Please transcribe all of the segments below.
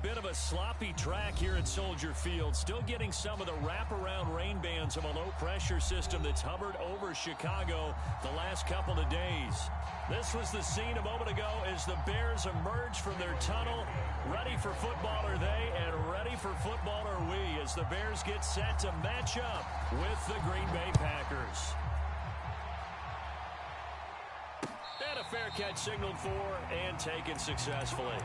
bit of a sloppy track here at Soldier Field. Still getting some of the wraparound rain bands of a low-pressure system that's hovered over Chicago the last couple of days. This was the scene a moment ago as the Bears emerge from their tunnel. Ready for football are they, and ready for football are we, as the Bears get set to match up with the Green Bay Packers. And a fair catch signaled for and taken successfully.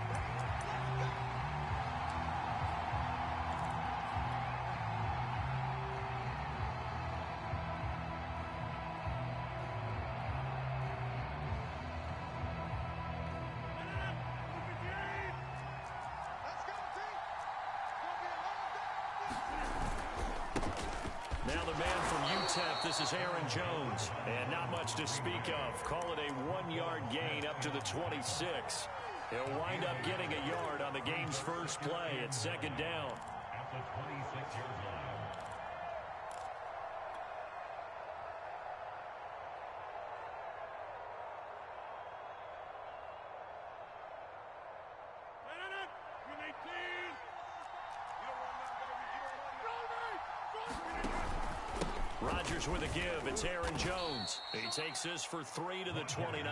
Now the man from UTEP, this is Aaron Jones. And not much to speak of. Call it a 1-yard gain up to the 26. He'll wind up getting a yard on the game's first play at second down. At the 26-yard line. Rodgers with a give. It's Aaron Jones. He takes this for 3 to the 29.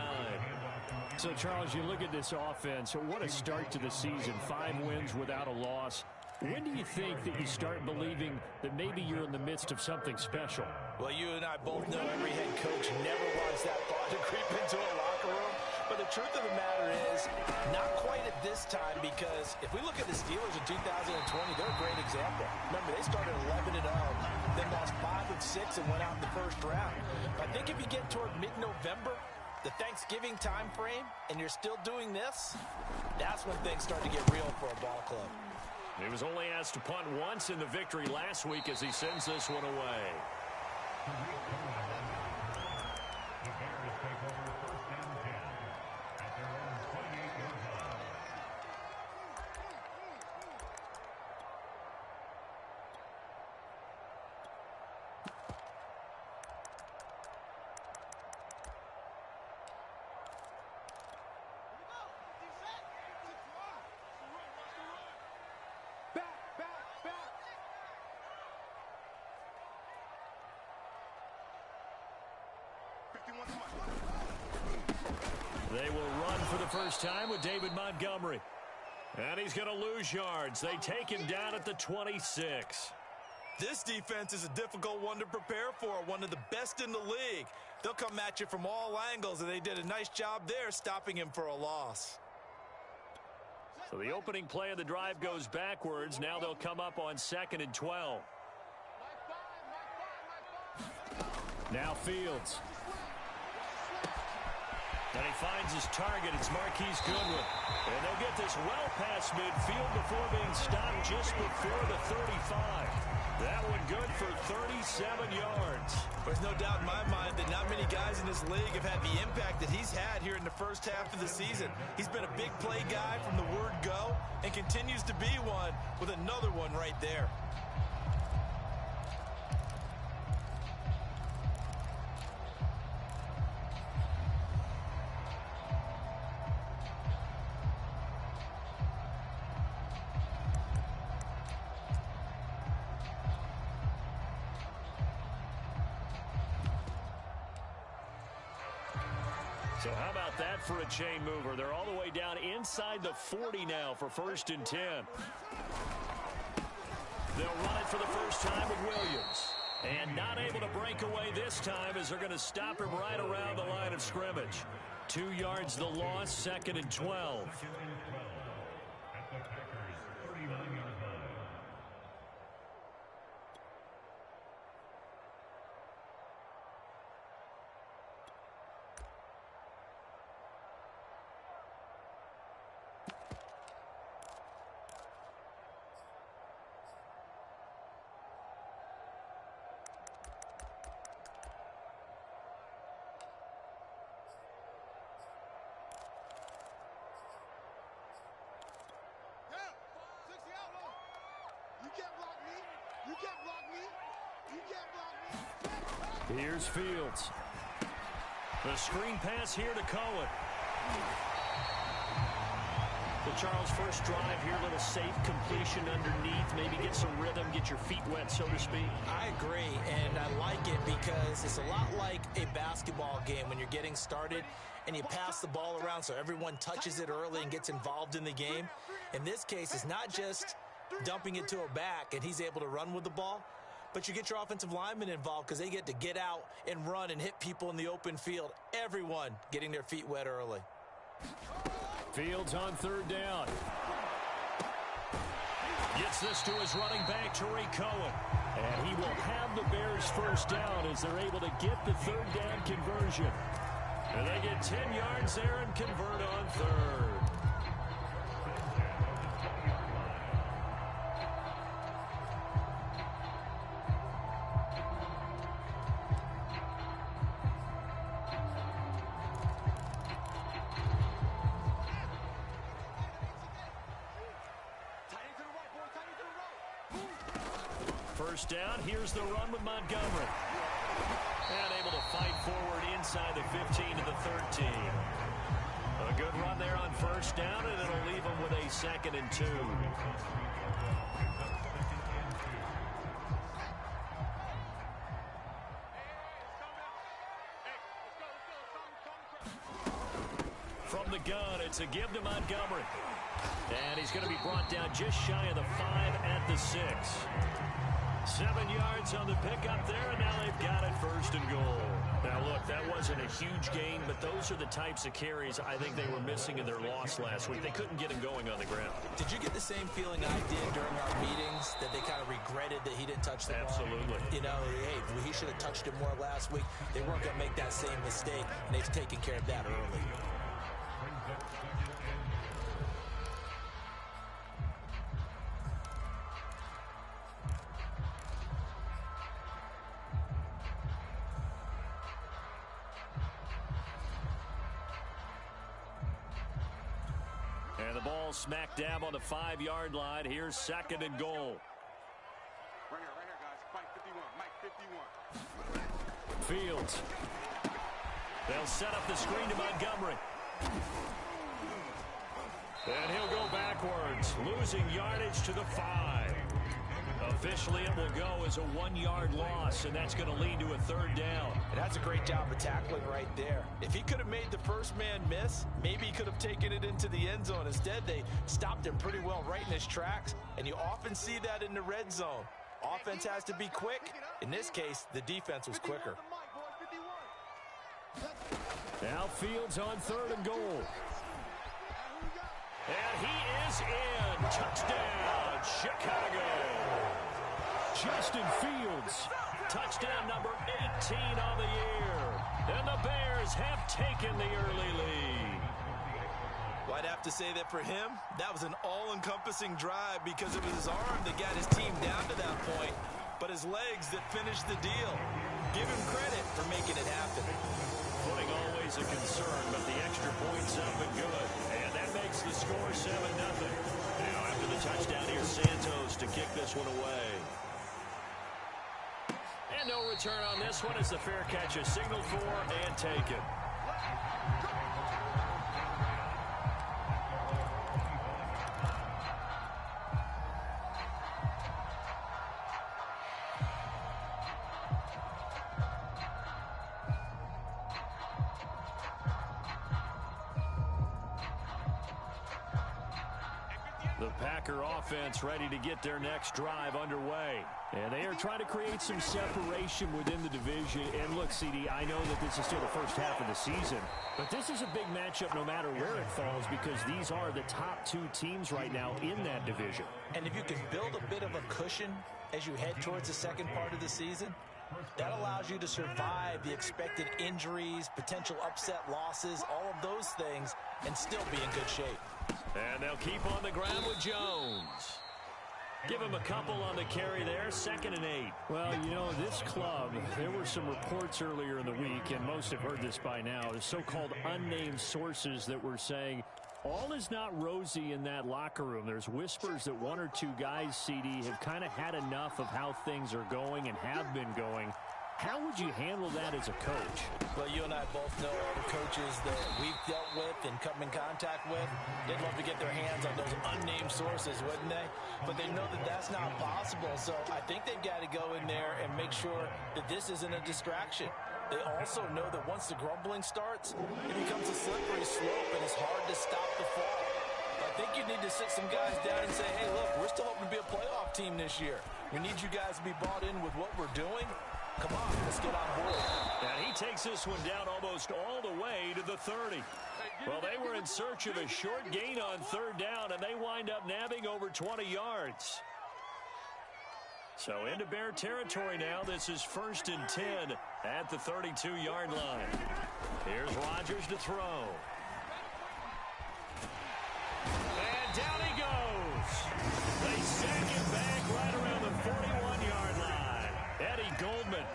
So, Charles, you look at this offense. What a start to the season. 5 wins without a loss. When do you think that you start believing that maybe you're in the midst of something special? Well, you and I both know every head coach never wants that thought to creep into a locker room. But the truth of the matter is, not quite at this time, because if we look at the Steelers in 2020, they're a great example. Remember, they started 11-0, then lost 5-6 and went out in the first round. I think if you get toward mid-November, the Thanksgiving time frame, and you're still doing this, that's when things start to get real for a ball club. He was only asked to punt once in the victory last week as he sends this one away. The Bears take over first and 10 at their own 28-yard line. They will run for the first time with David Montgomery. And he's going to lose yards. They take him down at the 26. This defense is a difficult one to prepare for, one of the best in the league. They'll come at you from all angles, and they did a nice job there stopping him for a loss. So the opening play of the drive goes backwards. Now they'll come up on 2nd and 12. Now Fields. And he finds his target. It's Marquise Goodwin. And they'll get this well past midfield before being stopped just before the 35. That one good for 37 yards. There's no doubt in my mind that not many guys in this league have had the impact that he's had here in the first half of the season. He's been a big play guy from the word go and continues to be one with another one right there. So how about that for a chain mover? They're all the way down inside the 40 now for 1st and 10. They'll run it for the first time with Williams. And not able to break away this time as they're going to stop him right around the line of scrimmage. 2 yards the loss, 2nd and 12. At the Packers' 39-yard line. Here's Fields. The screen pass here to Cohen. Well, Charles, first drive here, a little safe completion underneath, maybe get some rhythm, get your feet wet, so to speak. I agree, and I like it because it's a lot like a basketball game when you're getting started and you pass the ball around so everyone touches it early and gets involved in the game. In this case, it's not just dumping it to a back and he's able to run with the ball, but you get your offensive linemen involved because they get to get out and run and hit people in the open field. Everyone getting their feet wet early. Fields on third down. Gets this to his running back, Tariq Cohen. And he will have the Bears first down as they're able to get the third down conversion. And they get 10 yards there and convert on third. First down, here's the run with Montgomery. And able to fight forward inside the 15 to the 13. A good run there on first down, and it'll leave them with a 2nd and 2. From the gun, it's a give to Montgomery. And he's going to be brought down just shy of the 5 at the 6. 7 yards on the pickup there, and now they've got it 1st and goal. Now, look, that wasn't a huge gain, but those are the types of carries I think they were missing in their loss last week. They couldn't get him going on the ground. Did you get the same feeling I did during our meetings, that they kind of regretted that he didn't touch the ball? Absolutely. You know, hey, he should have touched it more last week. They weren't going to make that same mistake, and they've taken care of that early. And the ball smack dab on the 5-yard line. Here's 2nd and goal. Right here, guys. Mike 51. Fields. They'll set up the screen to Montgomery. And he'll go backwards, losing yardage to the 5. Officially, it will go as a 1-yard loss, and that's going to lead to a 3rd down. And that's a great job of tackling right there. If he could have made the first man miss, maybe he could have taken it into the end zone. Instead, they stopped him pretty well right in his tracks, and you often see that in the red zone. Offense has to be quick. In this case, the defense was quicker. Now Fields on 3rd and goal. And he is in. Touchdown, Chicago. Justin Fields, touchdown number 18 on the year. And the Bears have taken the early lead. Well, I'd have to say that for him, that was an all-encompassing drive because it was his arm that got his team down to that point, but his legs that finished the deal. Give him credit for making it happen. Footing always a concern, but the extra point's up and good. And that makes the score 7-0. Now after the touchdown, here's Santos to kick this one away. And no return on this one as the fair catch is signaled for and taken. The Packer offense ready to get their next drive underway. And they are trying to create some separation within the division. And look, CD, I know that this is still the first half of the season, but this is a big matchup no matter where it falls because these are the top 2 teams right now in that division. And if you can build a bit of a cushion as you head towards the second part of the season, that allows you to survive the expected injuries, potential upset losses, all of those things, and still be in good shape. And they'll keep on the ground with Jones. Give him a couple on the carry there, 2nd and 8. Well, you know, this club, there were some reports earlier in the week, and most have heard this by now, the so-called unnamed sources that were saying all is not rosy in that locker room. There's whispers that 1 or 2 guys, CD, have kind of had enough of how things are going and have been going. How would you handle that as a coach? Well, you and I both know all the coaches that we've dealt with and come in contact with. They'd love to get their hands on those unnamed sources, wouldn't they? But they know that that's not possible, so I think they've got to go in there and make sure that this isn't a distraction. They also know that once the grumbling starts, it becomes a slippery slope, and it's hard to stop the fall. I think you need to sit some guys down and say, hey, look, we're still hoping to be a playoff team this year. We need you guys to be bought in with what we're doing. Come on, let's get on board. And he takes this one down almost all the way to the 30. Well, they were in search of a short gain on third down, and they wind up nabbing over 20 yards. So into Bear territory now. This is 1st and 10 at the 32-yard line. Here's Rodgers to throw. And down he goes. They sack him back right around the 41-yard line. Eddie Goldman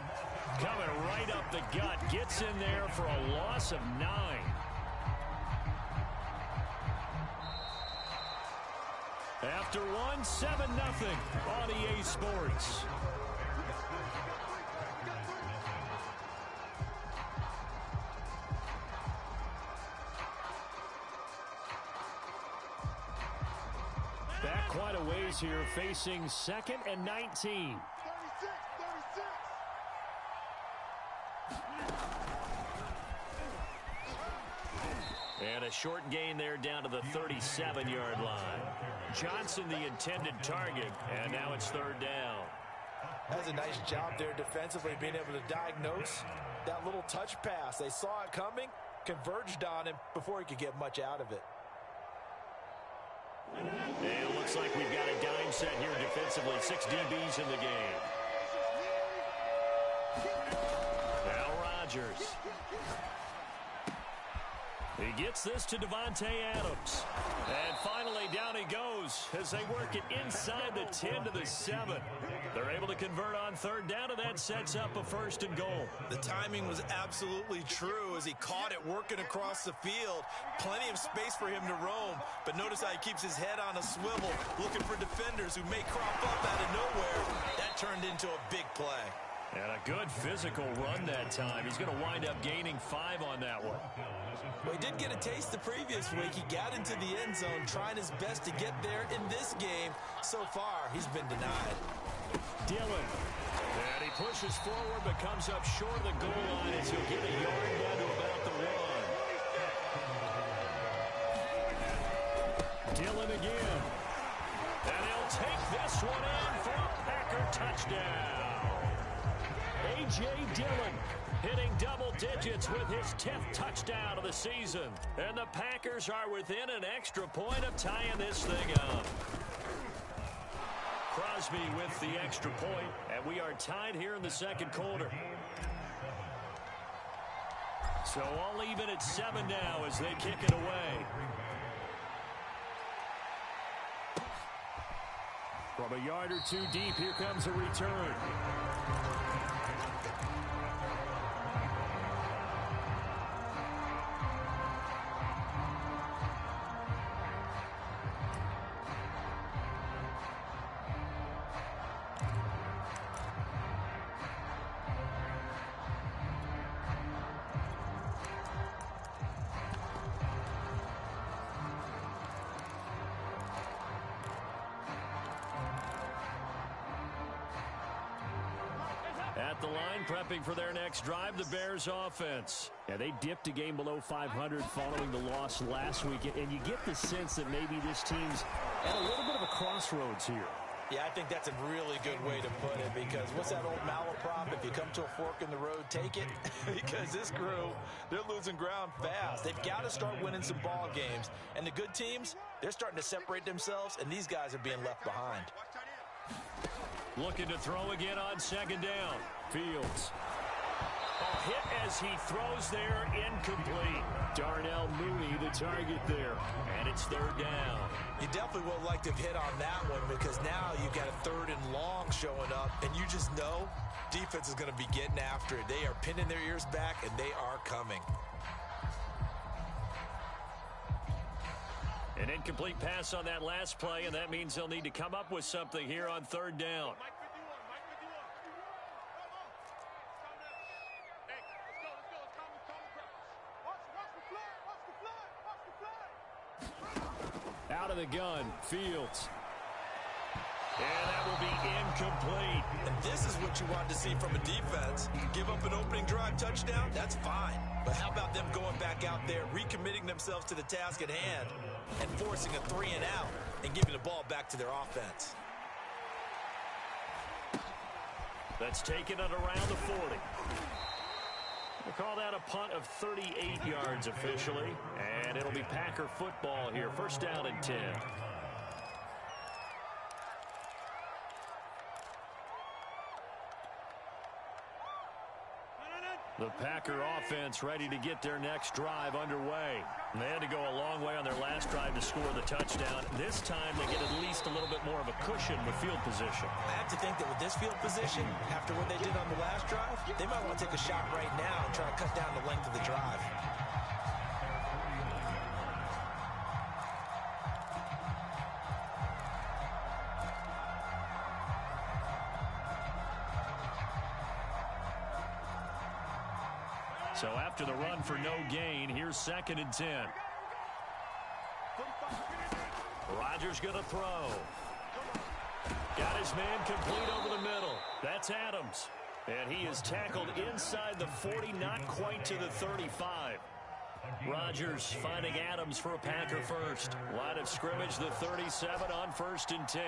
coming right up the gut. Gets in there for a loss of 9. After one, 7-0 on EA Sports. Back quite a ways here, facing 2nd and 19. And a short gain there down to the 37-yard line. Johnson the intended target, and now it's 3rd down. That's a nice job there defensively, being able to diagnose that little touch pass. They saw it coming, converged on him before he could get much out of it. And it looks like we've got a dime set here defensively. 6 DBs in the game. Now Rodgers. He gets this to Devontae Adams. And finally down he goes as they work it inside the 10 to the 7. They're able to convert on 3rd down, and that sets up a 1st and goal. The timing was absolutely true as he caught it working across the field. Plenty of space for him to roam, but notice how he keeps his head on a swivel, looking for defenders who may crop up out of nowhere. That turned into a big play. And a good physical run that time. He's going to wind up gaining 5 on that one. Well, he did get a taste the previous week. He got into the end zone, trying his best to get there in this game. So far, he's been denied. Dillon. And he pushes forward, but comes up short of the goal line as he'll get a yard down to about the 1. Dillon again. And he'll take this one in for a Packer touchdown. A.J. Dillon hitting double digits with his 10th touchdown of the season. And the Packers are within an extra point of tying this thing up. Crosby with the extra point, and we are tied here in the 2nd quarter. So all even at 7 now as they kick it away. From a yard or 2 deep, here comes a return. At the line, prepping for their next drive, the Bears offense. Yeah, they dipped a game below 500 following the loss last week, and you get the sense that maybe this team's at a little bit of a crossroads here. Yeah, I think that's a really good way to put it, because what's that old malaprop? If you come to a fork in the road, take it. Because this crew, they're losing ground fast. They've got to start winning some ball games. And the good teams, they're starting to separate themselves, and these guys are being left behind. Looking to throw again on 2nd down. Fields. A hit as he throws there, incomplete. Darnell Mooney, the target there. And it's 3rd down. You definitely would like to have hit on that one, because now you've got a 3rd and long showing up, and you just know defense is going to be getting after it. They are pinning their ears back, and they are coming. An incomplete pass on that last play, and that means they'll need to come up with something here on 3rd down. Out of the gun, Fields. And that will be incomplete. And this is what you want to see from a defense. Give up an opening drive touchdown, that's fine. But how about them going back out there, recommitting themselves to the task at hand, and forcing a 3-and-out and giving the ball back to their offense? That's taken it around the 40. We'll call that a punt of 38 yards officially. And it'll be Packer football here. First down and 10. The Packer offense ready to get their next drive underway. They had to go a long way on their last drive to score the touchdown. This time they get at least a little bit more of a cushion with field position. I have to think that with this field position, after what they did on the last drive, they might want to take a shot right now and try to cut down the length of the drive. So after the run for no gain, here's 2nd and 10. Rodgers going to throw. Got his man complete over the middle. That's Adams. And he is tackled inside the 40, not quite to the 35. Rodgers finding Adams for a Packer first. Line of scrimmage, the 37 on 1st and 10.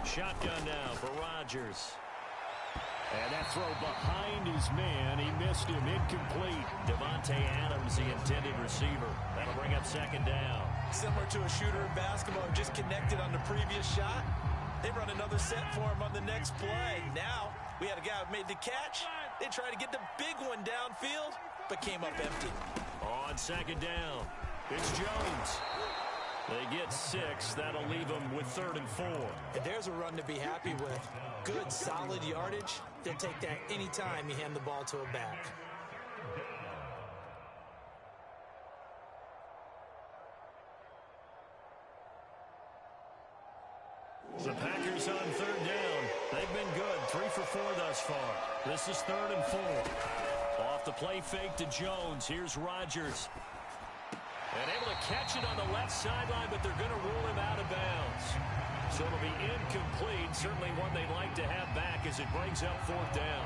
Shotgun now for Rodgers. And that throw behind his man. He missed him. Incomplete. Devontae Adams, the intended receiver. That'll bring up 2nd down. Similar to a shooter in basketball who just connected on the previous shot. They run another set for him on the next play. Now, we had a guy who made the catch. They tried to get the big one downfield, but came up empty. On 2nd down, it's Jones. They get 6. That'll leave them with 3rd and 4. And there's a run to be happy with. Good, solid yardage. They'll take that anytime you hand the ball to a back. The Packers on 3rd down. They've been good. 3 for 4 thus far. This is 3rd and 4. Off the play fake to Jones. Here's Rodgers. And able to catch it on the left sideline, but they're going to rule him out of bounds. So it'll be incomplete. Certainly one they'd like to have back as it brings up 4th down.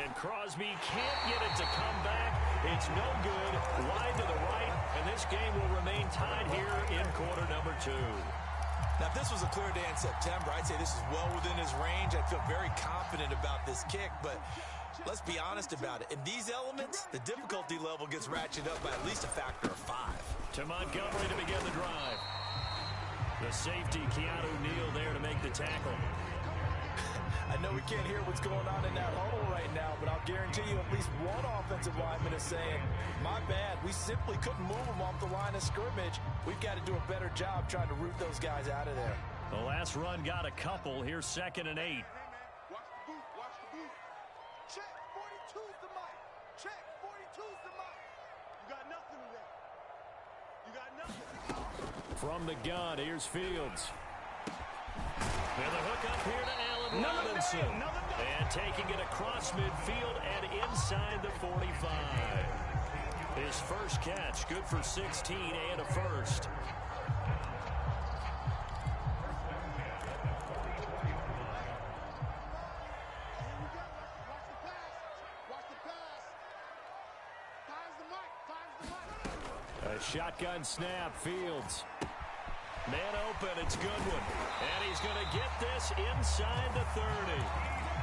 And Crosby can't get it to come back. It's no good. Wide to the right. And this game will remain tied here in quarter number 2. Now, if this was a clear day in September, I'd say this is well within his range. I feel very confident about this kick, but let's be honest about it. In these elements, the difficulty level gets ratcheted up by at least a factor of 5. To Montgomery to begin the drive. The safety, Keanu Neal, there to make the tackle. I know we can't hear what's going on in that huddle right now, but I'll guarantee you at least one offensive lineman is saying, my bad, we simply couldn't move them off the line of scrimmage. We've got to do a better job trying to root those guys out of there. The last run got a couple. Here's 2nd and 8. Watch the boot, watch the boot. Check, 42's the mic. Check, 42's the mic. You got nothing there. You got nothing. From the gun, here's Fields. And the hook up here to Allen Robinson. And taking it across midfield and inside the 45. His first catch, good for 16 and a first. A shotgun snap, Fields. Man open, it's Goodwin. And he's going to get this inside the 30.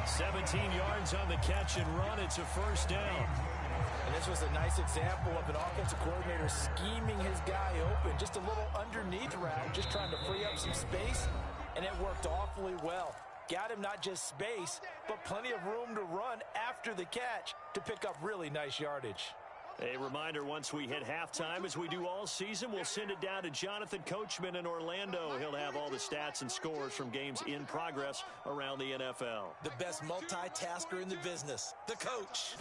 17 yards on the catch and run. It's a first down. And this was a nice example of an offensive coordinator scheming his guy open. Just a little underneath route, just trying to free up some space. And it worked awfully well. Got him not just space, but plenty of room to run after the catch to pick up really nice yardage. A reminder, once we hit halftime, as we do all season, we'll send it down to Jonathan Coachman in Orlando. He'll have all the stats and scores from games in progress around the NFL. The best multitasker in the business, the coach.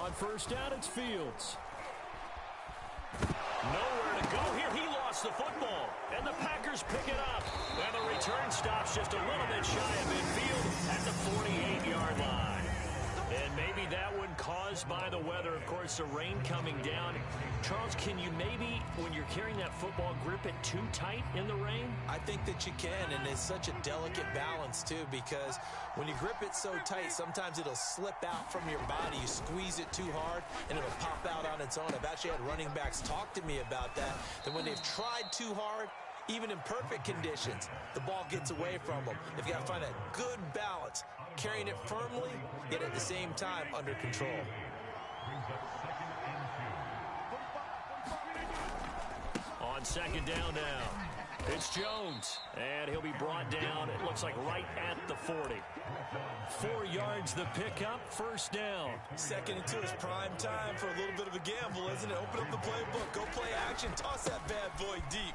On first down, it's Fields. Nowhere to go here. He lost the football, and the Packers pick it up. And the return stops just a little bit shy of midfield at the course, the rain coming down. Charles, can you maybe, when you're carrying that football, grip it too tight in the rain? I think that you can, and it's such a delicate balance, too, because when you grip it so tight, sometimes it'll slip out from your body. You squeeze it too hard, and it'll pop out on its own. I've actually had running backs talk to me about that when they've tried too hard, even in perfect conditions, the ball gets away from them. They've got to find that good balance, carrying it firmly, yet at the same time under control. On second down now, it's Jones, and he'll be brought down, it looks like right at the 40. 4 yards the pickup, first down. 2nd and 2 is prime time for a little bit of a gamble, isn't it? Open up the playbook, go play action, toss that bad boy deep.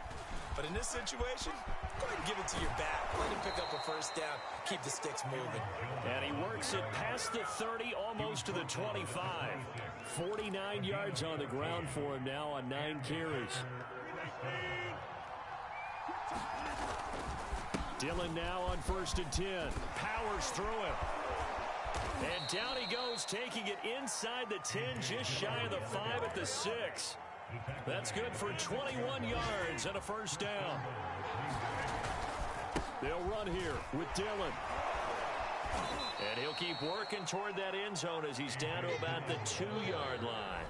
But in this situation, go ahead and give it to your back. Let him pick up a first down. Keep the sticks moving. And he works it past the 30, almost to the 25. 49 yards on the ground for him now on 9 carries. Dillon now on 1st and 10. Powers through him. And down he goes, taking it inside the 10, just shy of the 5 at the 6. That's good for 21 yards and a first down. They'll run here with Dillon. And he'll keep working toward that end zone as he's down to about the 2-yard line.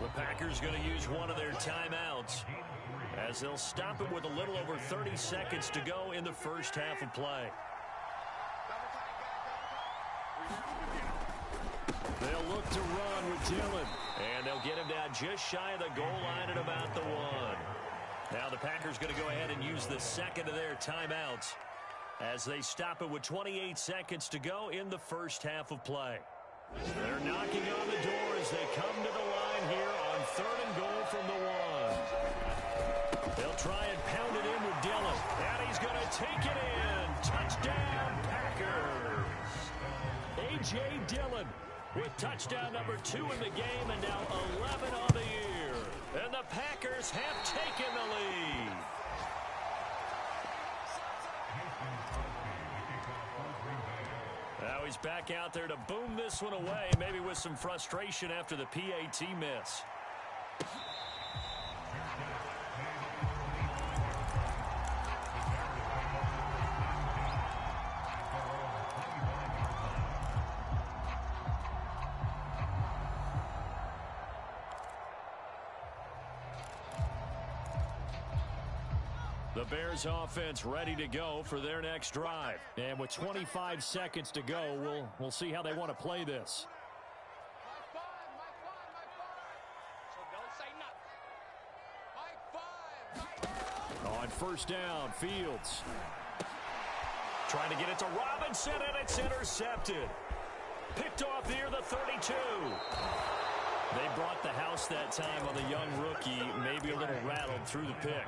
The Packers going to use one of their timeouts as they'll stop it with a little over 30 seconds to go in the first half of play. They'll look to run with Dillon. And they'll get him down just shy of the goal line at about the 1. Now the Packers going to go ahead and use the second of their timeouts as they stop it with 28 seconds to go in the first half of play. They're knocking on the door as they come to the line here on 3rd and goal from the 1. They'll try and pound it in with Dillon. And he's going to take it in. Touchdown, Packers. A.J. Dillon with touchdown number 2 in the game and now 11 on the year. And the Packers have taken the lead. Now he's back out there to boom this one away, maybe with some frustration after the PAT miss. The Bears offense ready to go for their next drive. And with 25 seconds to go, we'll see how they want to play this. On first down, Fields trying to get it to Robinson, and it's intercepted. Picked off near the 32. They brought the house that time on the young rookie, maybe a little rattled through the pick.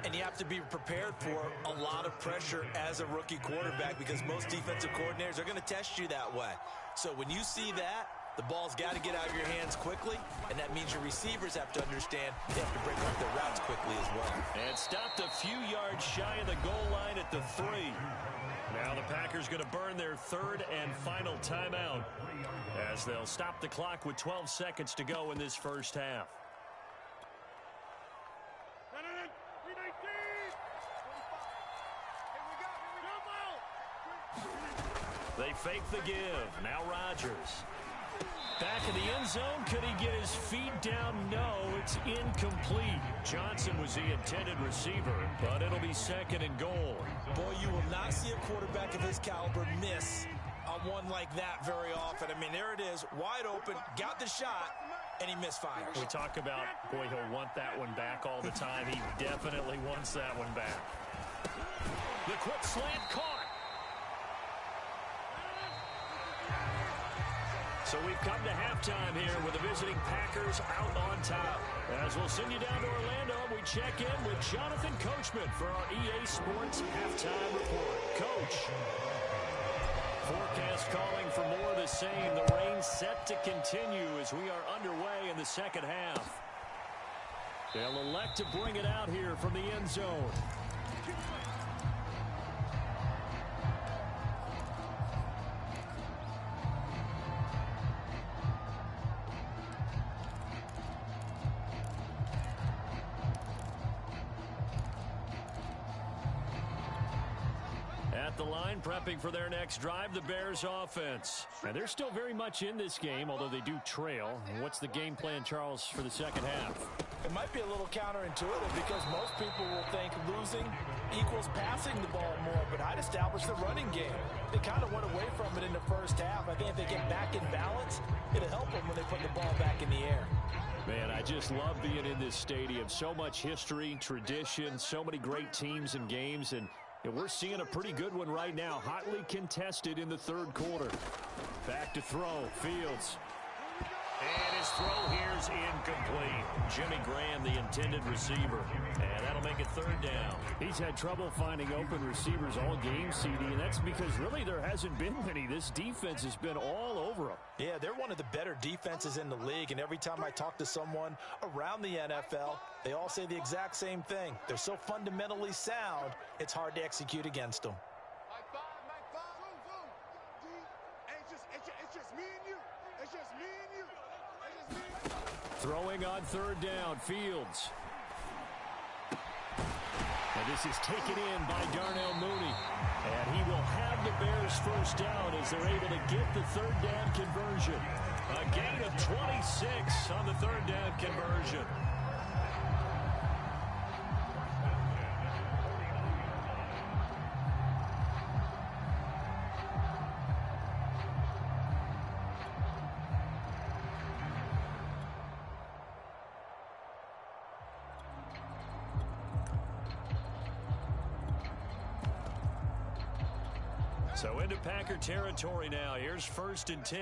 And you have to be prepared for a lot of pressure as a rookie quarterback because most defensive coordinators are going to test you that way. So when you see that, the ball's got to get out of your hands quickly, and that means your receivers have to understand they have to break up their routes quickly as well. And stopped a few yards shy of the goal line at the 3. Now the Packers going to burn their 3rd and final timeout as they'll stop the clock with 12 seconds to go in this first half. They fake the give. Now Rodgers. Back in the end zone. Could he get his feet down? No, it's incomplete. Johnson was the intended receiver, but it'll be 2nd and goal. Boy, you will not see a quarterback of his caliber miss on one like that very often. I mean, there it is, wide open, got the shot, and he misfires. We talk about, boy, he'll want that one back all the time. He definitely wants that one back. The quick slant caught. So we've come to halftime here with the visiting Packers out on top. As we'll send you down to Orlando, we check in with Jonathan Coachman for our EA Sports Halftime Report. Coach. Forecast calling for more of the same. The rain set to continue as we are underway in the second half. They'll elect to bring it out here from the end zone. At the line, prepping for their next drive, the Bears offense. And they're still very much in this game, although they do trail. What's the game plan, Charles, for the second half? It might be a little counterintuitive because most people will think losing equals passing the ball more, but I'd establish the running game. They kind of went away from it in the first half. I think if they get back in balance, it'll help them when they put the ball back in the air. Man, I just love being in this stadium. So much history, tradition, so many great teams and games, and we're seeing a pretty good one right now. Hotly contested in the third quarter. Back to throw, Fields. And his throw here's incomplete. Jimmy Graham, the intended receiver. And that'll make it third down. He's had trouble finding open receivers all game, CD, and that's because really there hasn't been many. This defense has been all over them. Yeah, they're one of the better defenses in the league, and every time I talk to someone around the NFL, they all say the exact same thing. They're so fundamentally sound, it's hard to execute against them. It's just me and you. It's just me and you. Throwing on third down, Fields. And this is taken in by Darnell Mooney. And he will have the Bears first down as they're able to get the third down conversion. A gain of 26 on the third down conversion. So into Packer territory now. Here's 1st and 10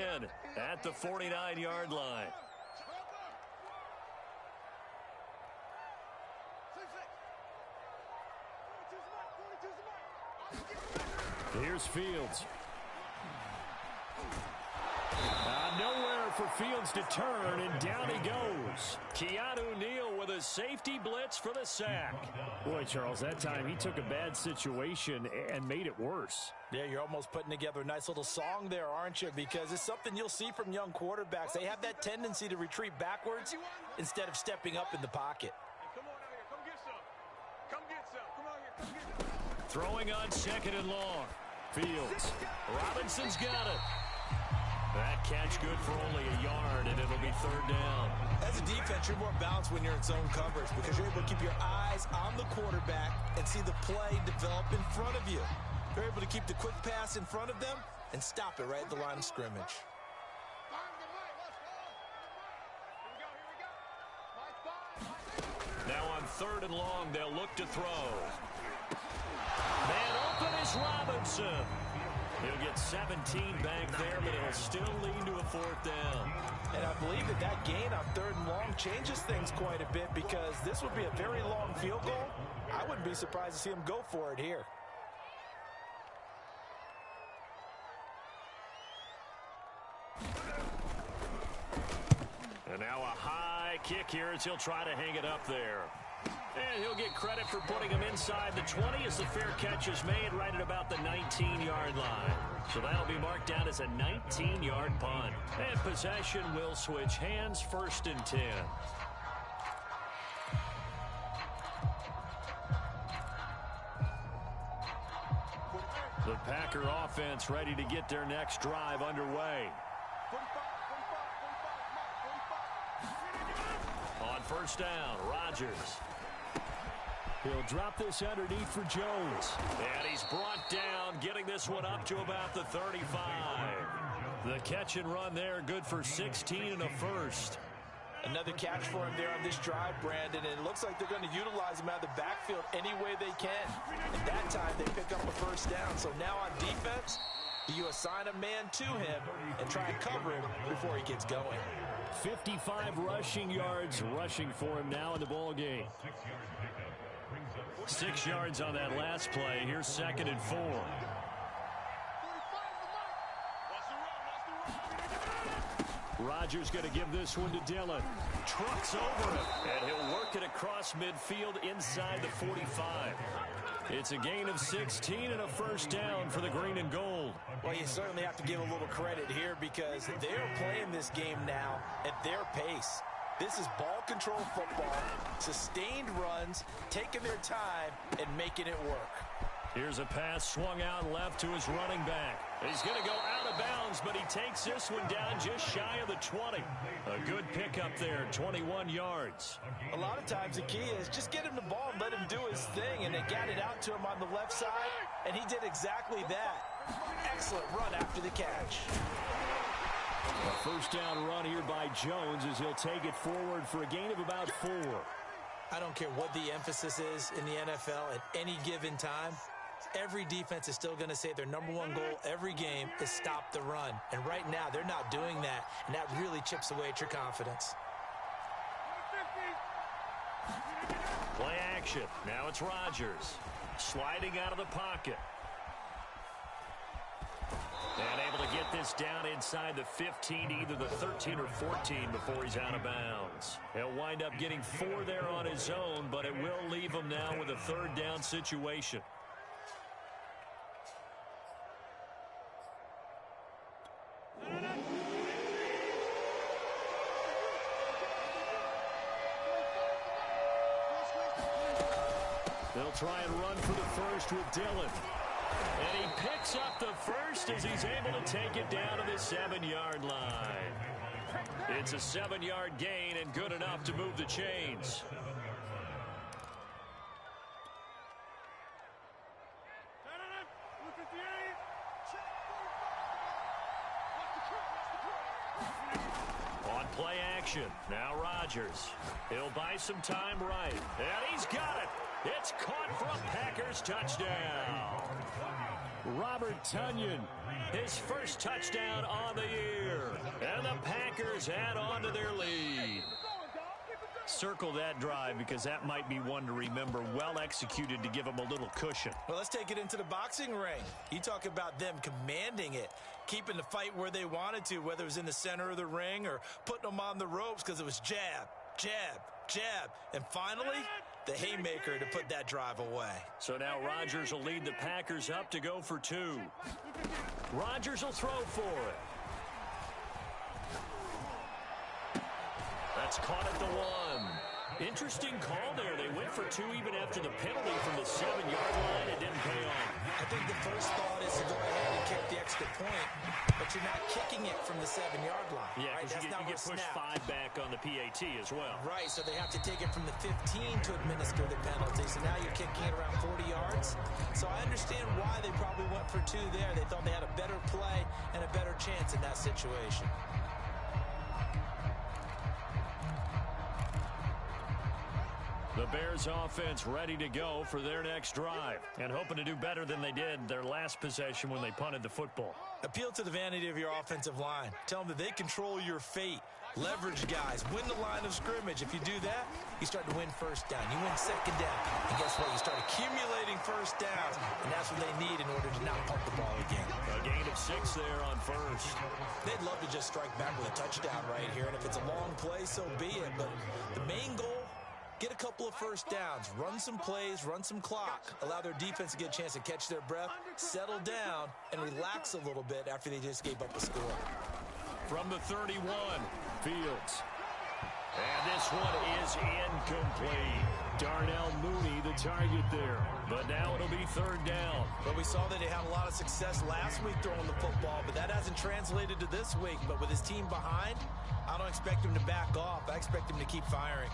at the 49-yard line. Here's Fields. Nowhere for Fields to turn, and down he goes. Keanu Neal with a safety blitz for the sack. Boy, Charles, that time he took a bad situation and made it worse. Yeah, you're almost putting together a nice little song there, aren't you? Because it's something you'll see from young quarterbacks. They have that tendency to retreat backwards instead of stepping up in the pocket. Come on out here. Come get some. Come get some. Come out here. Come get some. Throwing on 2nd and long. Fields. Robinson's got it. That catch good for only a yard, and it'll be third down. As a defense, you're more balanced when you're in zone coverage because you're able to keep your eyes on the quarterback and see the play develop in front of you. You're able to keep the quick pass in front of them and stop it right at the line of scrimmage. Now on 3rd and long, they'll look to throw. Man open is Robinson. He'll get 17 back there, but it'll still lead to a 4th down. And I believe that gain on 3rd and long changes things quite a bit because this would be a very long field goal. I wouldn't be surprised to see him go for it here. And now a high kick here as he'll try to hang it up there. And he'll get credit for putting him inside the 20 as the fair catch is made right at about the 19-yard line. So that'll be marked down as a 19-yard punt. And possession will switch hands, 1st and 10. The Packer offense ready to get their next drive underway. On 1st down, Rodgers. He'll drop this underneath for Jones. And he's brought down, getting this one up to about the 35. The catch and run there, good for 16 and a first. Another catch for him there on this drive, Brandon, and it looks like they're going to utilize him out of the backfield any way they can. And that time, they pick up a 1st down. So now on defense, you assign a man to him and try and cover him before he gets going. 55 rushing yards rushing for him now in the ball game. 6 yards on that last play. Here's 2nd and 4. Rodgers going to give this one to Dillon. Trucks over him, and he'll work it across midfield inside the 45. It's a gain of 16 and a 1st down for the green and gold. Well, you certainly have to give a little credit here because they're playing this game now at their pace. This is ball control football, sustained runs, taking their time, and making it work. Here's a pass swung out left to his running back. He's going to go out of bounds, but he takes this one down just shy of the 20. A good pickup there, 21 yards. A lot of times the key is just get him the ball and let him do his thing, and they got it out to him on the left side, and he did exactly that. Excellent run after the catch. A first down run here by Jones as he'll take it forward for a gain of about 4. I don't care what the emphasis is in the NFL at any given time. Every defense is still going to say their number one goal every game is stop the run. And right now, they're not doing that, and that really chips away at your confidence. Play action. Now it's Rodgers. Sliding out of the pocket. And able to get this down inside the 15, either the 13 or 14 before he's out of bounds. He'll wind up getting 4 there on his own, but it will leave him now with a third down situation. They'll try and run for the first with Dillon. And he picks up the first as he's able to take it down to the 7-yard line. It's a 7-yard gain and good enough to move the chains. On play action, now Rodgers. He'll buy some time right. And he's got it. It's caught for a Packers touchdown. Robert Tonyan, his first touchdown on the year. And the Packers add on to their lead. Circle that drive because that might be one to remember. Well executed to give them a little cushion. Well, let's take it into the boxing ring. You talk about them commanding it, keeping the fight where they wanted to, whether it was in the center of the ring or putting them on the ropes because it was jab, jab, jab. And finally, the haymaker to put that drive away. So now Rodgers will lead the Packers up to go for 2. Rodgers will throw for it. That's caught at the 1. Interesting call there. They went for 2 even after the penalty from the 7-yard line. It didn't pay off. I think the first thought is to go ahead and kick the extra point, but you're not kicking it from the 7-yard line. Yeah, right? because you get pushed 5 back on the PAT as well. Right, so they have to take it from the 15 to administer the penalty. So now you're kicking it around 40 yards. So I understand why they probably went for 2 there. They thought they had a better play and a better chance in that situation. The Bears offense ready to go for their next drive and hoping to do better than they did their last possession when they punted the football. Appeal to the vanity of your offensive line. Tell them that they control your fate. Leverage guys. Win the line of scrimmage. If you do that, you start to win first down. You win second down. And guess what? You start accumulating first downs. And that's what they need in order to not pump the ball again. A gain of 6 there on first. They'd love to just strike back with a touchdown right here. And if it's a long play, so be it. But the main goal, get a couple of first downs, run some plays, run some clock, allow their defense to get a chance to catch their breath, settle down, and relax a little bit after they just gave up a score. From the 31, Fields. And this one is incomplete. Darnell Mooney, the target there. But now it'll be third down. But we saw that he had a lot of success last week throwing the football, but that hasn't translated to this week. But with his team behind, I don't expect him to back off. I expect him to keep firing.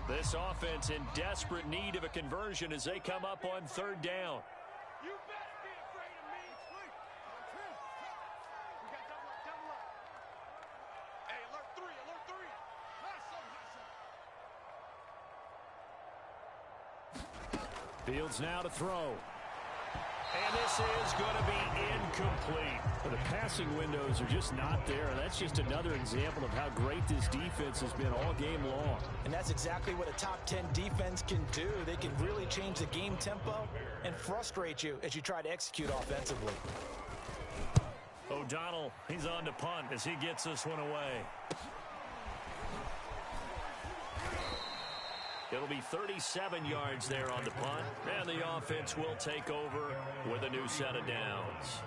This offense in desperate need of a conversion as they come up on third down. You better be afraid of me. We got double up. Hey, alert 3, alert 3. Fields now to throw. And this is going to be incomplete. The passing windows are just not there. That's just another example of how great this defense has been all game long. And that's exactly what a top 10 defense can do. They can really change the game tempo and frustrate you as you try to execute offensively. O'Donnell, he's on to punt as he gets this one away. It'll be 37 yards there on the punt, and the offense will take over with a new set of downs.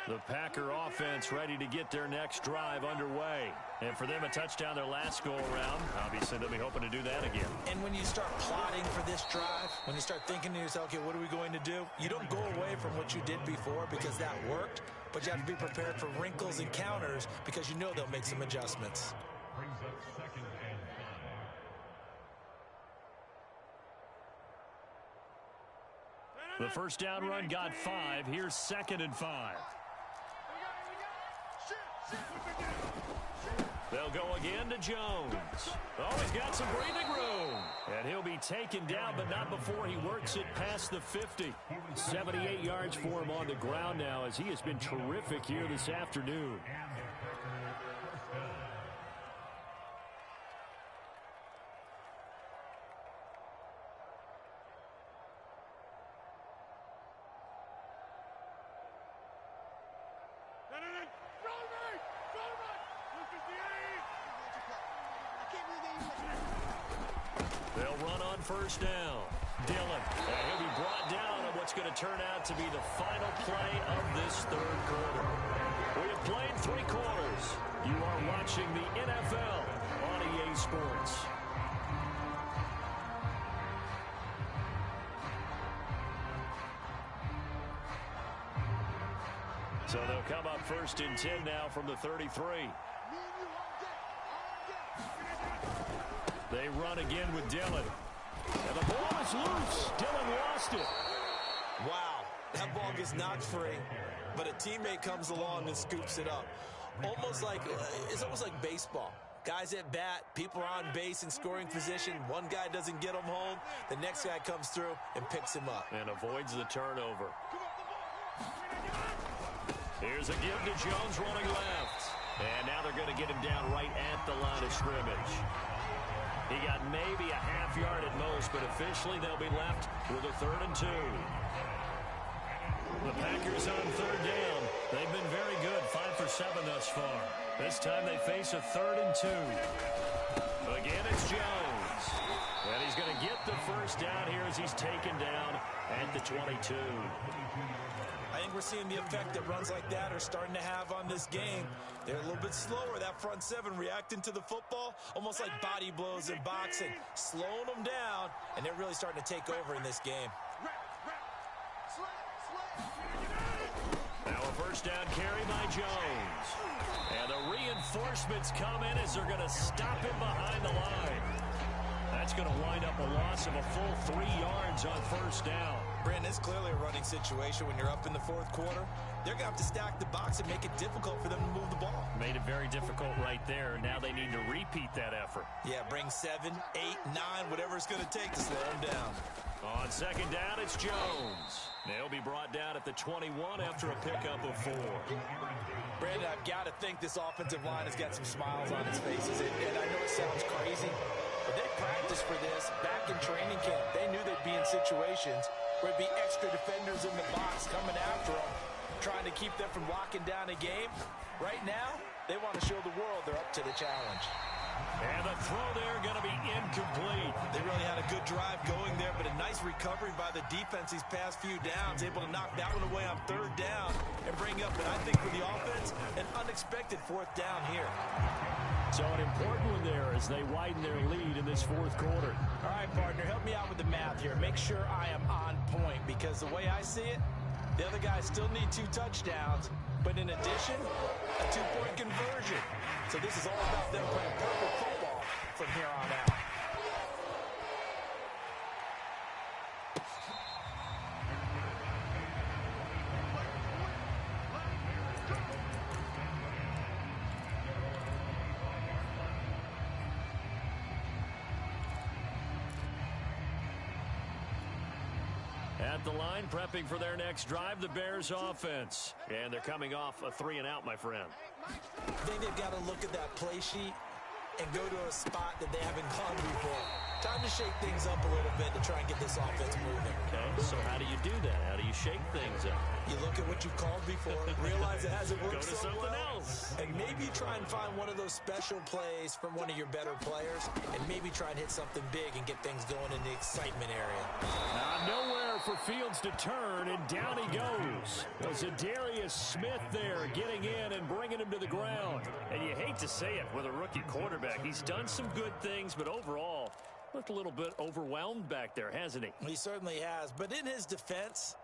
The Packer offense ready to get their next drive underway. And for them, a touchdown their last go-around. Obviously, they'll be hoping to do that again. And when you start plotting for this drive, when you start thinking to yourself, okay, what are we going to do? You don't go away from what you did before because that worked, but you have to be prepared for wrinkles and counters because you know they'll make some adjustments. Brings up 2nd and 5. The first down run got 5. Here's 2nd and 5. They'll go again to Jones. Oh, he's got some breathing room. And he'll be taken down, but not before he works it past the 50. 78 yards for him on the ground now as he has been terrific here this afternoon. They'll run on first down. Dillon. And he'll be brought down on what's going to turn out to be the final play of this third quarter. We have played 3 quarters. You are watching the NFL on EA Sports. So they'll come up 1st and 10 now from the 33. They run again with Dillon. And the ball is loose. Dillon lost it. Wow, that ball gets knocked free, but a teammate comes along and scoops it up. It's almost like baseball. Guys at bat, people are on base in scoring position. One guy doesn't get him home. The next guy comes through and picks him up. And avoids the turnover. Here's a give to Jones running left. And now they're going to get him down right at the line of scrimmage. He got maybe a half yard at most, but officially they'll be left with a 3rd and 2. The Packers on 3rd down. They've been very good, 5 for 7 thus far. This time they face a 3rd and 2. Again, it's Jones. And he's going to get the first down here as he's taken down at the 22. I think we're seeing the effect that runs like that are starting to have on this game. They're a little bit slower, that front 7 reacting to the football, almost like body blows in boxing, slowing them down, and they're really starting to take over in this game. Now a first down carry by Jones. And the reinforcements come in as they're going to stop him behind the line. That's going to wind up a loss of a full 3 yards on first down. Brandon, it's clearly a running situation when you're up in the 4th quarter. They're going to have to stack the box and make it difficult for them to move the ball. Made it very difficult right there. Now they need to repeat that effort. Yeah, bring 7, 8, 9, whatever it's going to take to slow them down. On second down, it's Jones. They'll be brought down at the 21 after a pickup of 4. Brandon, I've got to think this offensive line has got some smiles on its faces. And I know it sounds crazy, but they practiced for this back in training camp. They knew they'd be in situations where it'd be extra defenders in the box coming after them, trying to keep them from locking down a game. Right now, they want to show the world they're up to the challenge. And the throw there going to be incomplete. They really had a good drive going there, but a nice recovery by the defense these past few downs, able to knock that one away on 3rd down and bring up, what I think for the offense, an unexpected 4th down here. So an important one there as they widen their lead in this 4th quarter. All right, partner, help me out with the math here. Make sure I am on point, because the way I see it, the other guys still need 2 touchdowns, but in addition, a 2-point conversion. So this is all about them playing perfect football from here on out. At the line, prepping for their next drive, the Bears offense. And they're coming off a 3-and-out, my friend. I think they've got to look at that play sheet and go to a spot that they haven't gone before. Time to shake things up a little bit to try and get this offense moving. Okay, so how do you do that? How do you shake things up? You look at what you've called before, realize it hasn't worked Go to so something well, else. and maybe try and find one of those special plays from one of your better players, and maybe try and hit something big and get things going in the excitement area. Nowhere there for Fields to turn, and down he goes. Was Darius Smith there getting in and bringing him to the ground. And you hate to say it with a rookie quarterback. He's done some good things, but overall, looked a little bit overwhelmed back there, hasn't he? He certainly has. But in his defense,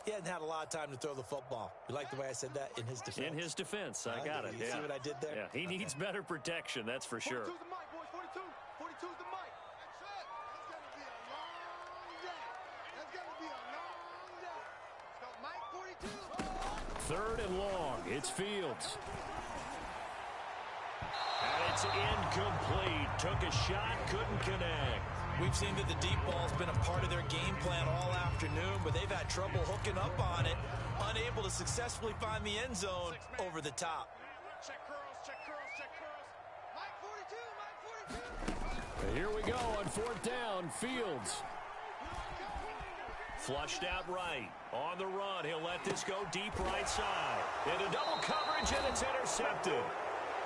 he hadn't had a lot of time to throw the football. You like the way I said that? In his defense. In his defense. I got it. You see what I did there? Yeah, he needs better protection, that's for sure. 42's the mic, boys. 42. 42's the mic. That's it. That's going to be a long day. That's going to be a long day. So, Mike 42. Third and long. It's Fields. And it's incomplete. Took a shot, couldn't connect. We've seen that the deep ball's been a part of their game plan all afternoon, but they've had trouble hooking up on it, unable to successfully find the end zone over the top. Check curls, check curls, check curls. Mike 42, Mike 42. Here we go on fourth down. Fields. Flushed out right. On the run, he'll let this go deep right side. Into double coverage, and it's intercepted.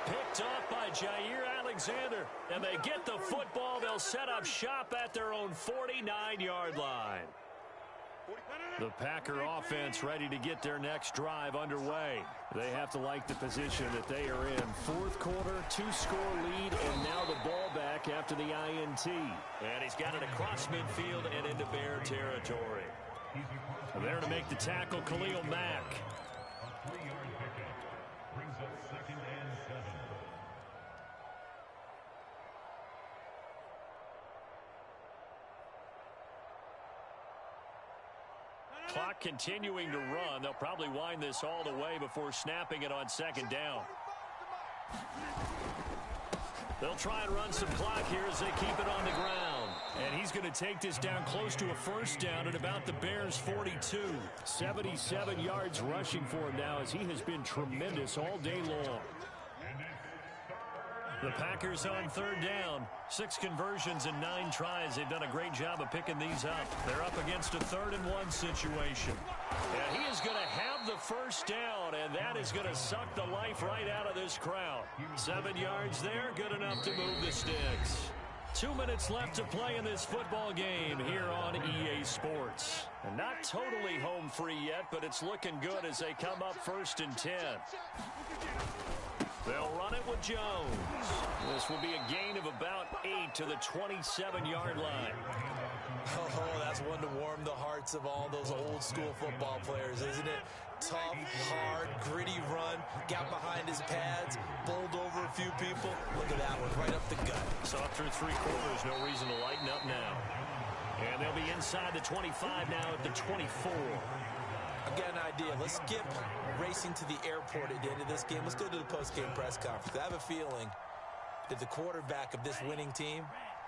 Picked up by Jair Alexander. And they get the football. They'll set up shop at their own 49-yard line. The Packer offense ready to get their next drive underway. They have to like the position that they are in. Fourth quarter, 2-score lead, and now the ball back after the INT. And he's got it across midfield and into Bear territory. There to make the tackle, Khalil Mack. A 3-yard pickup brings up 2nd and 7. Clock continuing to run. They'll probably wind this all the way before snapping it on second down. They'll try and run some clock here as they keep it on the ground. And he's going to take this down close to a first down at about the Bears' 42. 77 yards rushing for him now as he has been tremendous all day long. The Packers on third down. 6 conversions and 9 tries. They've done a great job of picking these up. They're up against a 3rd and 1 situation. And he is going to have the first down, and that is going to suck the life right out of this crowd. 7 yards there, good enough to move the sticks. 2 minutes left to play in this football game here on EA Sports. And not totally home free yet, but it's looking good as they come up 1st and 10. They'll run it with Jones. This will be a gain of about 8 to the 27-yard line. Oh, that's one to warm the hearts of all those old-school football players, isn't it? Tough, hard, gritty run, got behind his pads, bowled over a few people. Look at that one, right up the gut. So up through 3 quarters, no reason to lighten up now. And they'll be inside the 25 now at the 24. I've got an idea. Let's skip racing to the airport at the end of this game. Let's go to the post-game press conference. I have a feeling that the quarterback of this winning team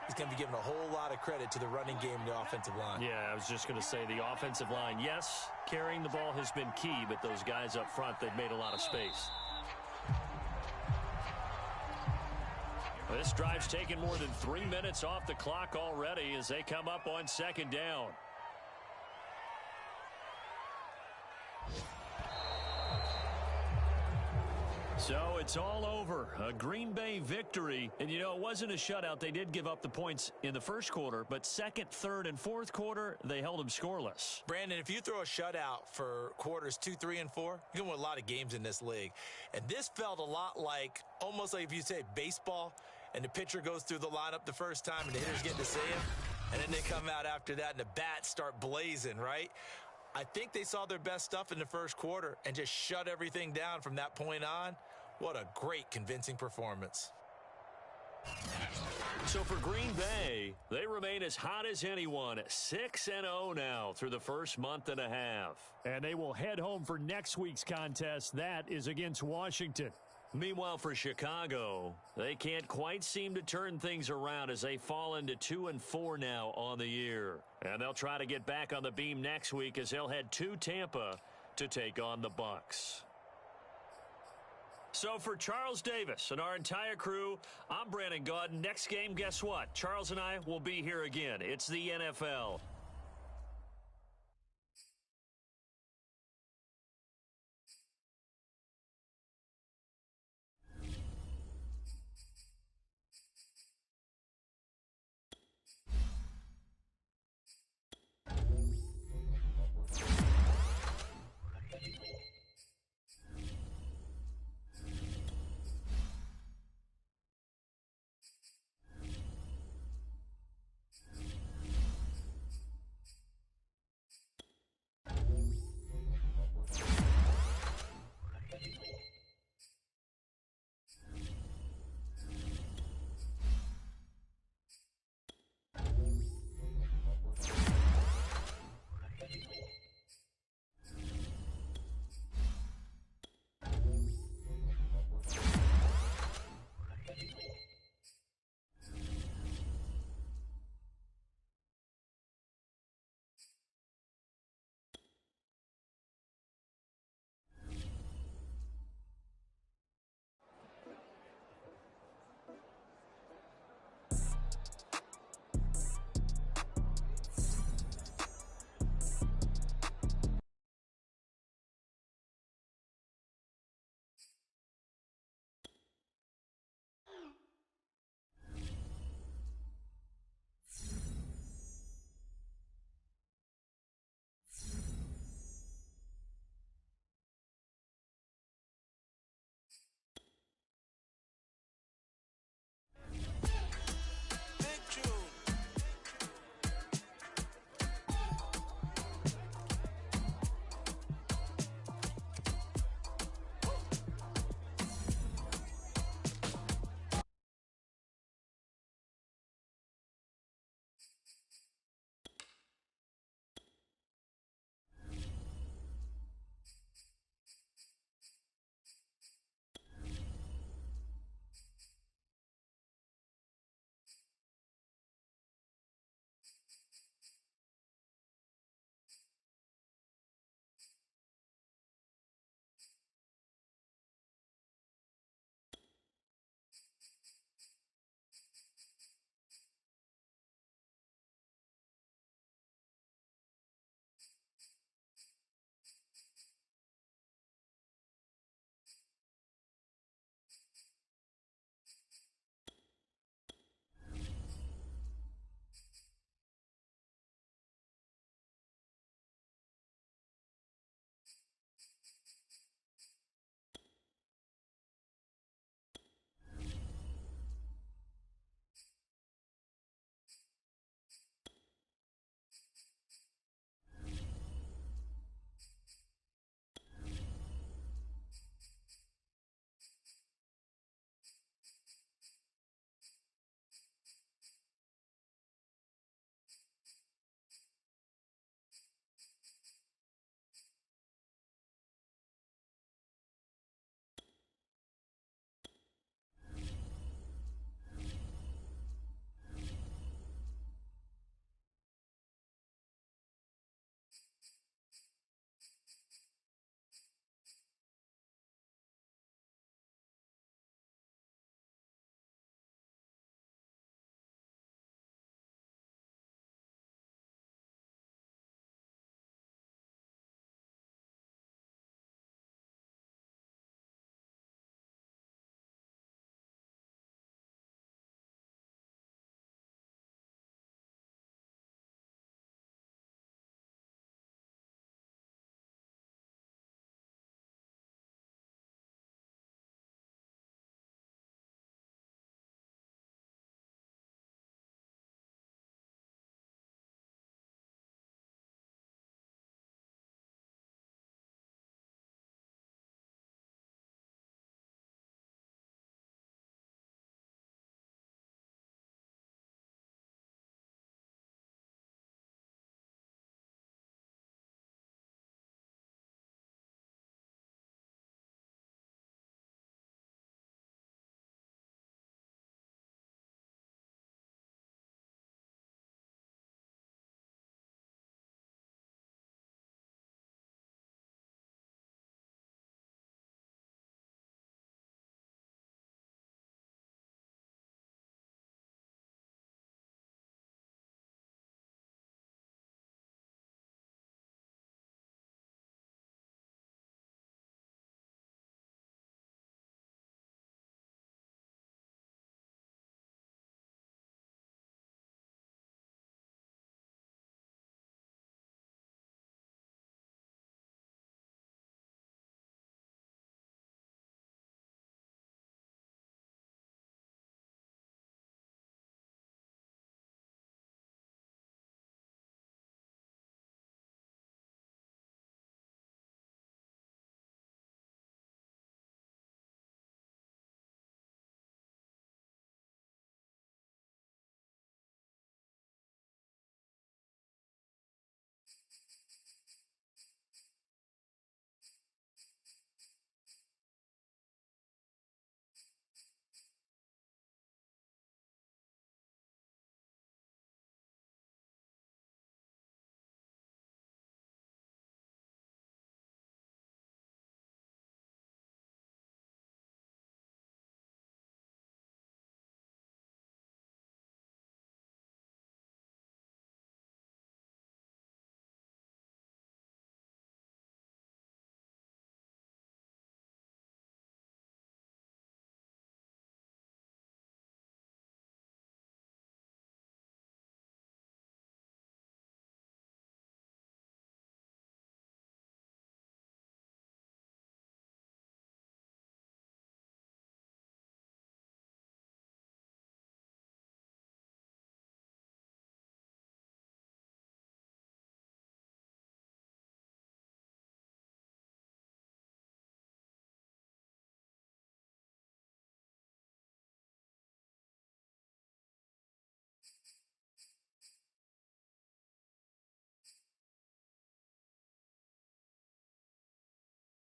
is going to be given a whole lot of credit to the running game and the offensive line. Yeah, I was just going to say the offensive line, yes, carrying the ball has been key, but those guys up front, they've made a lot of space. This drive's taken more than 3 minutes off the clock already as they come up on second down. So it's all over. A Green Bay victory. And, you know, it wasn't a shutout. They did give up the points in the first quarter, but second, third, and fourth quarter, they held them scoreless. Brandon, if you throw a shutout for quarters 2, 3, and 4, you're going to win a lot of games in this league. And this felt a lot like, almost like if you say baseball, and the pitcher goes through the lineup the first time, and the hitters get to see him, and then they come out after that, and the bats start blazing, right? I think they saw their best stuff in the first quarter and just shut everything down from that point on. What a great, convincing performance. So for Green Bay, they remain as hot as anyone, 6-0 now through the first month and a half. And they will head home for next week's contest. That is against Washington. Meanwhile, for Chicago, they can't quite seem to turn things around as they fall into 2-4 now on the year. And they'll try to get back on the beam next week as they'll head to Tampa to take on the Bucs. So for Charles Davis and our entire crew, I'm Brandon Gaudin. Next game, guess what? Charles and I will be here again. It's the NFL.